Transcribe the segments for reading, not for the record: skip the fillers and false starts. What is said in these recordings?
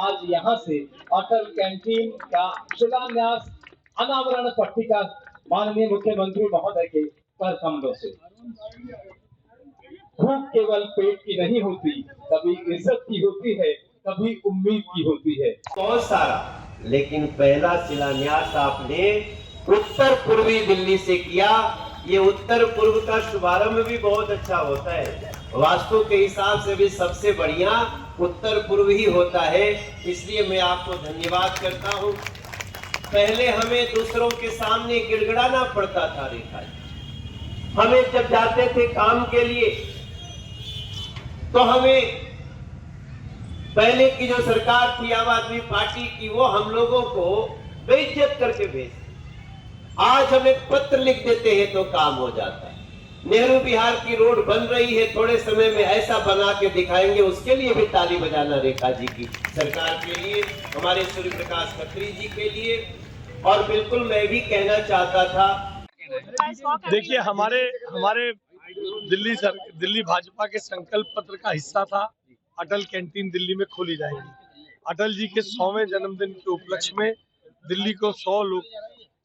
आज यहाँ से अटल कैंटीन का शिलान्यास अनावरण पट्टिका माननीय मुख्यमंत्री महोदय के कर कमलों से। भूख केवल पेट की नहीं होती, कभी इज्जत की होती है, कभी उम्मीद की होती है। बहुत सारा, लेकिन पहला शिलान्यास आपने उत्तर पूर्वी दिल्ली से किया। ये उत्तर पूर्व का शुभारंभ भी बहुत अच्छा होता है। वास्तु के हिसाब से भी सबसे बढ़िया उत्तर पूर्व ही होता है, इसलिए मैं आपको धन्यवाद करता हूँ। पहले हमें दूसरों के सामने गिड़गिड़ाना पड़ता था रेखा जी। हमें जब जाते थे काम के लिए तो हमें पहले की जो सरकार थी आम आदमी पार्टी की, वो हम लोगों को बेइज्जत करके भेजती। आज हम एक पत्र लिख देते हैं तो काम हो जाता है। नेहरू बिहार की रोड बन रही है, थोड़े समय में ऐसा बना के दिखाएंगे, उसके लिए भी ताली बजाना रेखा जी की सरकार के लिए, हमारे सूर्य प्रकाश खत्री जी के लिए। और बिल्कुल मैं भी कहना चाहता था, देखिए हमारे दिल्ली भाजपा के संकल्प पत्र का हिस्सा था अटल कैंटीन दिल्ली में खोली जाएगी। अटल जी के 100वें जन्मदिन के उपलक्ष्य में दिल्ली को 100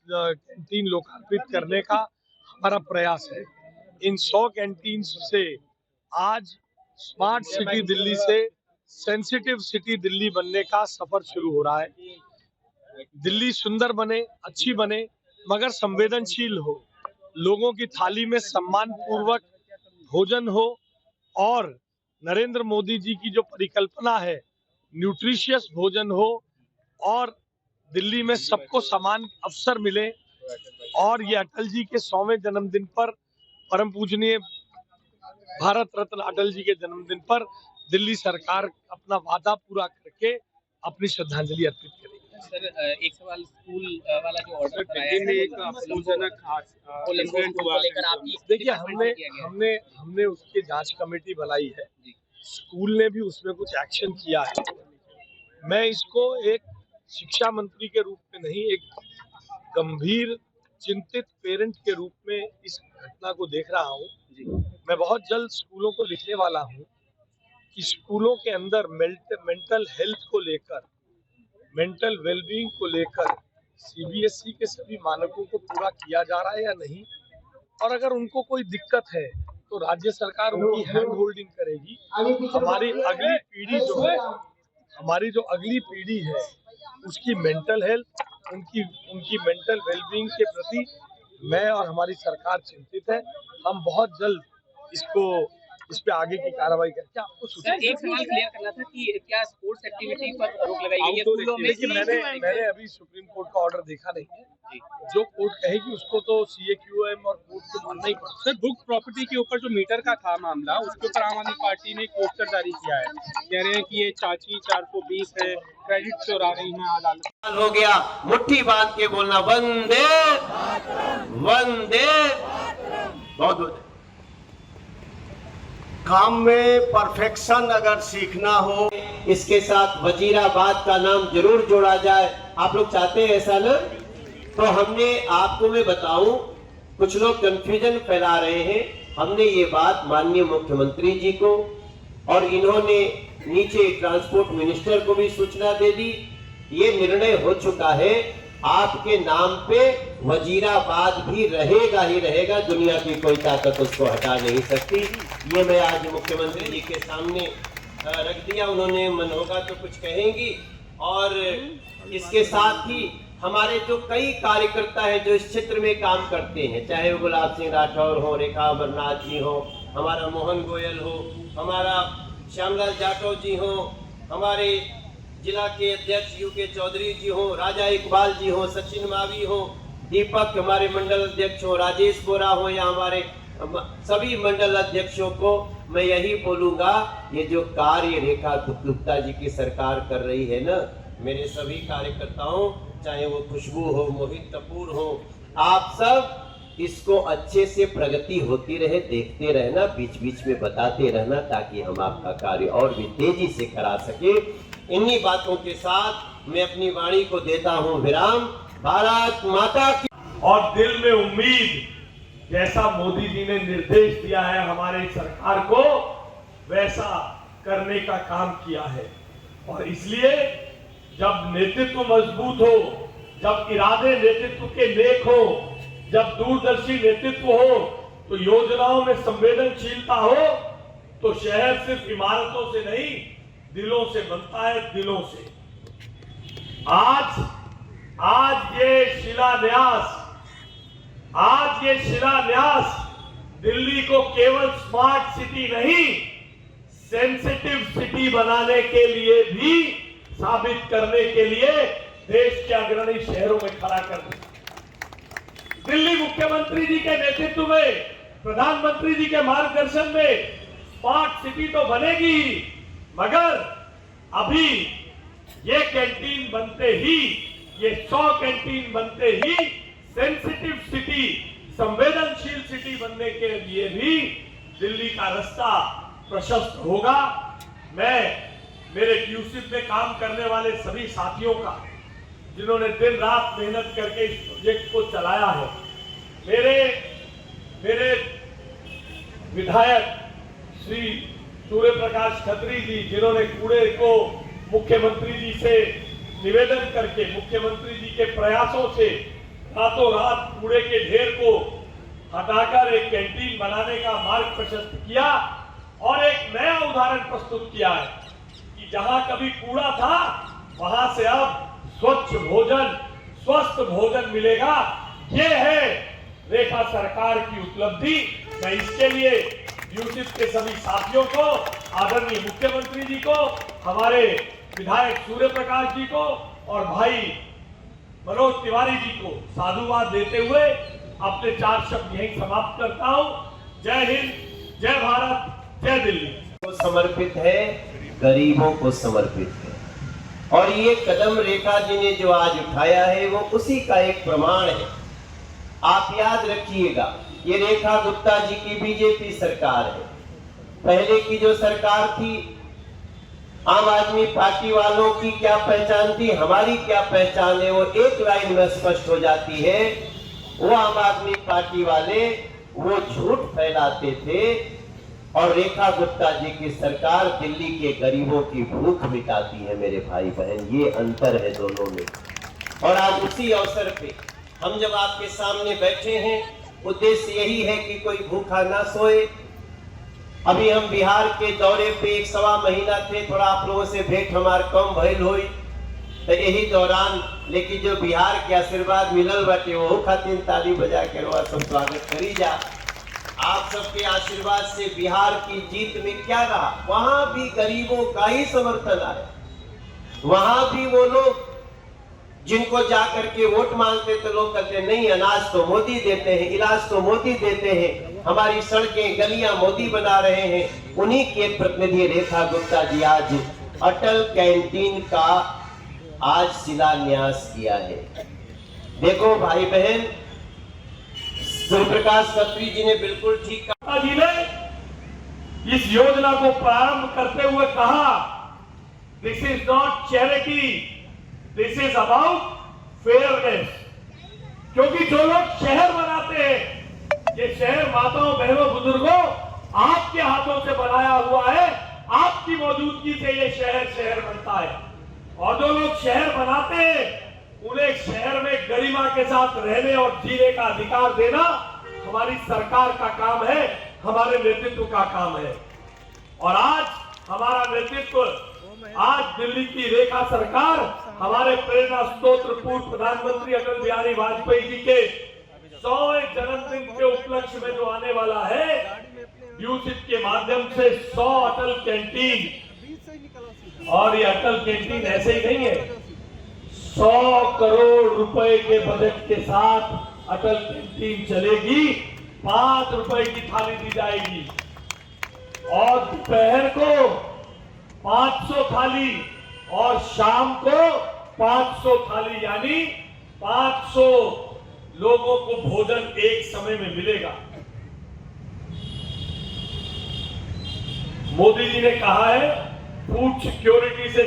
कैंटीन लोकार्पित करने का हमारा प्रयास है। इन 100 कैंटीन से आज स्मार्ट सिटी दिल्ली से सेंसिटिव सिटी दिल्ली बनने का सफर शुरू हो रहा है। दिल्ली सुंदर बने, अच्छी बने, मगर संवेदनशील हो, लोगों की थाली में सम्मान पूर्वक भोजन हो और नरेंद्र मोदी जी की जो परिकल्पना है न्यूट्रिशियस भोजन हो और दिल्ली में सबको समान अवसर मिले। और ये अटल जी के 100वें जन्मदिन पर, परम पूजनीय भारत रत्न अटल जी के जन्मदिन पर दिल्ली सरकार अपना वादा पूरा करके अपनी श्रद्धांजलि अर्पित करेगी। सर, एक सवाल, स्कूल वाला जो ऑर्डर देखिए हमने उसकी जांच कमेटी बनाई है, स्कूल ने भी उसमें कुछ एक्शन किया है। मैं इसको एक शिक्षा मंत्री के रूप में नहीं, एक गंभीर चिंतित पेरेंट के रूप में इस घटना को देख रहा हूँ। मैं बहुत जल्द स्कूलों को लिखने वाला हूँ कि स्कूलों के अंदर मेंटल हेल्थ को लेकर, मेंटल वेलबींग को लेकर सीबीएसई के सभी मानकों को पूरा किया जा रहा है या नहीं, और अगर उनको कोई दिक्कत है तो राज्य सरकार उनकी हैंड होल्डिंग करेगी। हमारी जो अगली पीढ़ी है उसकी मेंटल हेल्थ, उनकी मेंटल वेलबींग के प्रति मैं और हमारी सरकार चिंतित है। हम बहुत जल्द इस पे आगे की कार्रवाई करके आपको सूचित। एक सवाल क्लियर करना था कि क्या स्पोर्ट्स एक्टिविटी पर रोक लगाई गई है स्कूलों में? लेकिन मैंने अभी सुप्रीम कोर्ट का ऑर्डर देखा नहीं है। जो कोर्ट कहेगी उसको तो CAQM और कोर्ट को मानना ही पड़ेगा। सर, बुक प्रॉपर्टी के ऊपर जो मीटर का था मामला, उसके ऊपर आम आदमी पार्टी ने पोस्टर जारी किया है, कह रहे हैं कि ये चाची 420 है, क्रेडिट चुरा रही है अदालत। हो गया मुट्ठी बांध के बोलना, वंदे वंदे। बहुत काम में परफेक्शन अगर सीखना हो, इसके साथ वजीराबाद का नाम जरूर जोड़ा जाए। आप लोग चाहते हैं ऐसा ना? तो हमने, आपको मैं बताऊं, कुछ लोग कंफ्यूजन फैला रहे हैं। हमने ये बात माननीय मुख्यमंत्री जी को और इन्होंने नीचे ट्रांसपोर्ट मिनिस्टर को भी सूचना दे दी। ये निर्णय हो चुका है, आपके नाम पे वजीराबाद भी रहेगा ही रहेगा, दुनिया की कोई ताकत उसको हटा नहीं सकती। ये मैं आज मुख्यमंत्री जी के सामने रख दिया, उन्होंने मन होगा तो कुछ कहेंगी। और इसके साथ ही हमारे जो कई कार्यकर्ता हैं जो इस क्षेत्र में काम करते हैं, चाहे वो गुलाब सिंह राठौर हो, रेखा अमरनाथ जी हो, हमारा मोहन गोयल हो, हमारा श्यामलाल जाटव जी हो, हमारे जिला के अध्यक्ष UK चौधरी जी हो, राजा इकबाल जी हो, सचिन मावी हो, दीपक हमारे मंडल अध्यक्ष हो, राजेश बोरा हो, या हमारे सभी मंडल अध्यक्षों को मैं यही बोलूंगा, ये जो कार्य रेखा गुप्ता जी की सरकार कर रही है ना, मेरे सभी कार्यकर्ताओं, चाहे वो खुशबू हो, मोहित कपूर हो, आप सब इसको अच्छे से प्रगति होती रहे देखते रहना, बीच बीच में बताते रहना, ताकि हम आपका कार्य और भी तेजी से करा सके। इन्हीं बातों के साथ मैं अपनी वाणी को देता हूं विराम। भारत माता की। और दिल में उम्मीद, जैसा मोदी जी ने निर्देश दिया है हमारे सरकार को, वैसा करने का काम किया है। और इसलिए जब नेतृत्व मजबूत हो, जब इरादे नेतृत्व के नेक हो, जब दूरदर्शी नेतृत्व हो, तो योजनाओं में संवेदनशीलता हो, तो शहर सिर्फ इमारतों से नहीं, दिलों से बनता है, दिलों से। आज ये शिलान्यास दिल्ली को केवल स्मार्ट सिटी नहीं, सेंसिटिव सिटी बनाने के लिए भी, साबित करने के लिए देश के अग्रणी शहरों में खड़ा कर दिया। दिल्ली मुख्यमंत्री जी के नेतृत्व में, प्रधानमंत्री जी के मार्गदर्शन में स्मार्ट सिटी तो बनेगी ही, मगर अभी ये कैंटीन बनते ही, ये 100 कैंटीन बनते ही सेंसिटिव सिटी, संवेदनशील सिटी बनने के लिए भी दिल्ली का रास्ता प्रशस्त होगा। मैं मेरे यूसिफ में काम करने वाले सभी साथियों का, जिन्होंने दिन रात मेहनत करके इस प्रोजेक्ट को चलाया है, मेरे विधायक श्री सूर्य प्रकाश खत्री जी, जिन्होंने कूड़े को मुख्यमंत्री जी से निवेदन करके, मुख्यमंत्री जी के प्रयासों से रातों रात कूड़े के ढेर को हटाकर एक कैंटीन बनाने का मार्ग प्रशस्त किया और एक नया उदाहरण प्रस्तुत किया है कि जहां कभी कूड़ा था, वहां से अब स्वच्छ भोजन, स्वस्थ भोजन मिलेगा। ये है रेखा सरकार की उपलब्धि। मैं इसके लिए यूसिफ के सभी साथियों को, आदरणीय मुख्यमंत्री जी को, हमारे विधायक सूर्य प्रकाश जी को और भाई मनोज तिवारी जी को साधुवाद देते हुए अपने 4 शब्द यहीं समाप्त करता हूं। जय हिंद, जय भारत, जय दिल्ली। को समर्पित है, गरीबों को समर्पित है, और ये कदम रेखा जी ने जो आज उठाया है वो उसी का एक प्रमाण है। आप याद रखिएगा, ये रेखा गुप्ता जी की बीजेपी सरकार है। पहले की जो सरकार थी, आम आदमी पार्टी वालों की क्या पहचान थी, हमारी क्या पहचान है, वो एक लाइन में स्पष्ट हो जाती है। वो आम आदमी पार्टी वाले वो झूठ फैलाते थे और रेखा गुप्ता जी की सरकार दिल्ली के गरीबों की भूख मिटाती है। मेरे भाई बहन, ये अंतर है दोनों में। और आज उसी अवसर पे हम जब आपके सामने बैठे हैं, उद्देश्य यही है कि कोई भूखा ना सोए। अभी हम बिहार के दौरे पे 1-1.25 महीना थे, थोड़ा आप लोगों से भेंट हमार कम भइल हुई, तो यही दौरान लेकिन जो बिहार के आशीर्वाद मिलल बाटे, वो खातिर ताली बजा के सब स्वागत करी जा। आप सबके आशीर्वाद से बिहार की जीत में क्या रहा, वहां भी गरीबों का ही समर्थन आया। वहां भी वो लोग जिनको जाकर के वोट मांगते थे, लोग कहते नहीं, अनाज तो मोदी देते हैं, इलाज तो मोदी देते हैं, हमारी सड़कें गलियां मोदी बना रहे हैं। उन्हीं की एक प्रतिनिधि रेखा गुप्ता जी आज अटल कैंटीन का आज शिलान्यास किया है। देखो भाई बहन, सूर्य प्रकाश खत्री जी ने बिल्कुल ठीक कहा। जी ने इस योजना को प्रारंभ करते हुए कहा, this is not charity, this is about fairness. क्योंकि जो लोग शहर बनाते हैं, ये शहर माताओं, बहनों, बुजुर्गों, आपके हाथों से बनाया हुआ है। आपकी मौजूदगी से ये शहर बनता है। और जो लोग शहर बनाते हैं, उन्हें शहर में गरिमा के साथ रहने और जीने का अधिकार देना हमारी सरकार का काम है, हमारे नेतृत्व का काम है। और आज हमारा नेतृत्व, आज दिल्ली की रेखा सरकार हमारे प्रेरणा स्रोत पूर्व प्रधानमंत्री अटल बिहारी वाजपेयी जी के 100वें जन्मदिन के उपलक्ष्य में जो आने वाला है, यूसिफ के माध्यम से 100 अटल कैंटीन। और ये अटल कैंटीन ऐसे ही नहीं है, 100 करोड़ रुपए के बजट के साथ अटल कैंटीन चलेगी। 5 रुपए की थाली दी जाएगी और दोपहर को 500 थाली और शाम को 500 थाली, यानी 500 लोगों को भोजन एक समय में मिलेगा। मोदी जी ने कहा है फूड सिक्योरिटी से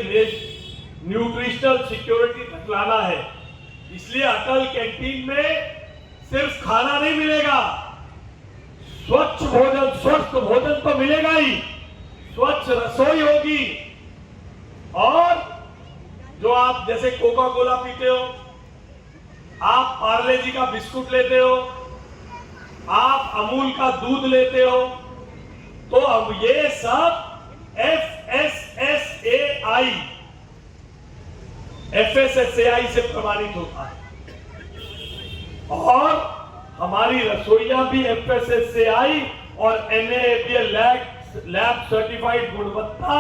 न्यूट्रिशनल सिक्योरिटी तक लाना है। इसलिए अटल कैंटीन में सिर्फ खाना नहीं मिलेगा, स्वच्छ भोजन, स्वस्थ भोजन तो मिलेगा ही, स्वच्छ रसोई होगी और जो आप जैसे कोका कोला पीते हो, आप पार्ले जी का बिस्कुट लेते हो, आप अमूल का दूध लेते हो, तो अब ये सब FSSAI से प्रमाणित होता है। और हमारी रसोइयां भी FSSAI और NABL लैब सर्टिफाइड गुणवत्ता,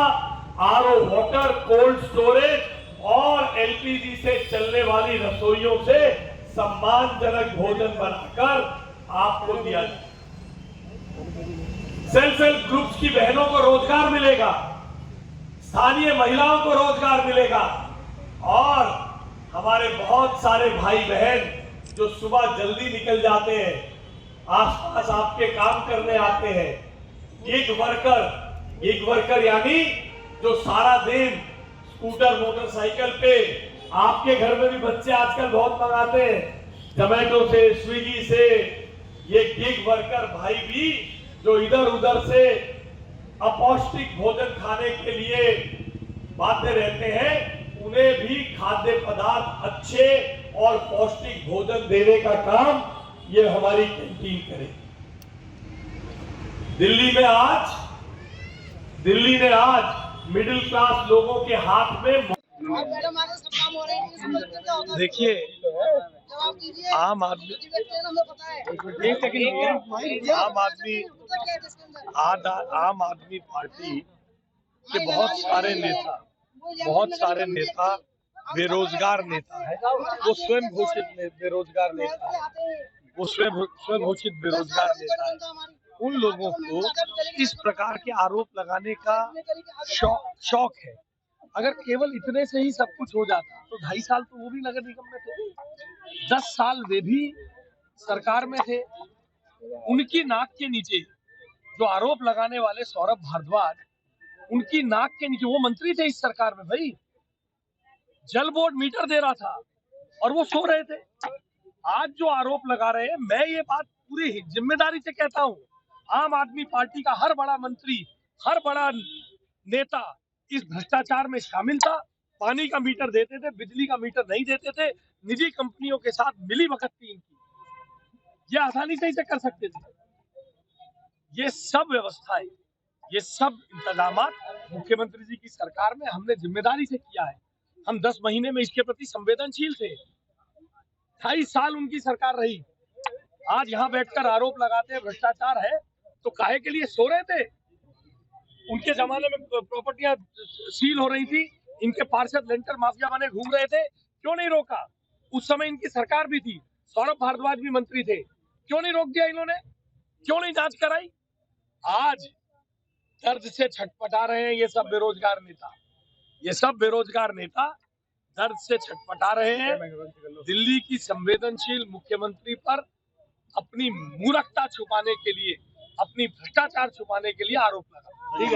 RO वाटर, कोल्ड स्टोरेज और LPG से चलने वाली रसोइयों से सम्मानजनक भोजन बनाकर आपको दिया जाए। सेल्फ हेल्प ग्रुप्स की बहनों को रोजगार मिलेगा, स्थानीय महिलाओं को रोजगार मिलेगा और हमारे बहुत सारे भाई बहन जो सुबह जल्दी निकल जाते हैं, आसपास आपके काम करने आते हैं, गिग वर्कर यानी जो सारा दिन स्कूटर मोटरसाइकिल पे, आपके घर में भी बच्चे आजकल बहुत मंगाते हैं जोमेटो से, स्विगी से, ये गिग वर्कर भाई भी जो इधर उधर से अपौष्टिक भोजन खाने के लिए बाध्य रहते हैं, उन्हें भी खाद्य पदार्थ अच्छे और पौष्टिक भोजन देने का काम ये हमारी कैंटीन करे। दिल्ली में आज मिडिल क्लास लोगों के हाथ में, देखिए आम आदमी पार्टी के बहुत सारे नेता बेरोजगार नेता है। वो स्वयं घोषित बेरोजगार नेता है। उन लोगों को इस प्रकार के आरोप लगाने का शौक है। अगर केवल इतने से ही सब कुछ हो जाता तो 2.5 साल तो वो भी नगर निगम में थे, 10 साल वे भी सरकार में थे। उनकी नाक के नीचे जो आरोप लगाने वाले सौरभ भारद्वाज, उनकी नाक के नीचे वो मंत्री थे इस सरकार में। भाई जल बोर्ड मीटर दे रहा था और वो सो रहे थे। आज जो आरोप लगा रहे हैं, मैं ये बात पूरी जिम्मेदारी से कहता हूँ, आम आदमी पार्टी का हर बड़ा मंत्री, हर बड़ा नेता इस भ्रष्टाचार में शामिल था। पानी का मीटर देते थे, बिजली का मीटर नहीं देते थे, निजी कंपनियों के साथ मिलीभगत थी इनकी। ये आसानी से इसे कर सकते थे। ये सब व्यवस्थाएं, ये सब इंतजामात मुख्यमंत्री जी की सरकार में हमने जिम्मेदारी से किया है। हम 10 महीने में इसके प्रति संवेदनशील थे। 28 साल उनकी सरकार रही। आज यहाँ बैठकर आरोप लगाते हैं भ्रष्टाचार है, तो काहे के लिए सो रहे थे? उनके जमाने में प्रॉपर्टियां सील हो रही थी, इनके पार्षद लेंटर माफिया बने घूम रहे थे, क्यों नहीं रोका? उस समय इनकी सरकार भी थी, सौरभ भारद्वाज भी मंत्री थे, क्यों नहीं रोक दिया इन्होंने? क्यों नहीं जांच कराई? आज दर्द से छटपटा रहे हैं ये सब बेरोजगार नेता, दर्द से छटपटा रहे हैं। दिल्ली की संवेदनशील मुख्यमंत्री पर अपनी मूर्खता छुपाने के लिए, अपनी भ्रष्टाचार छुपाने के लिए आरोप लगा। ठीक है।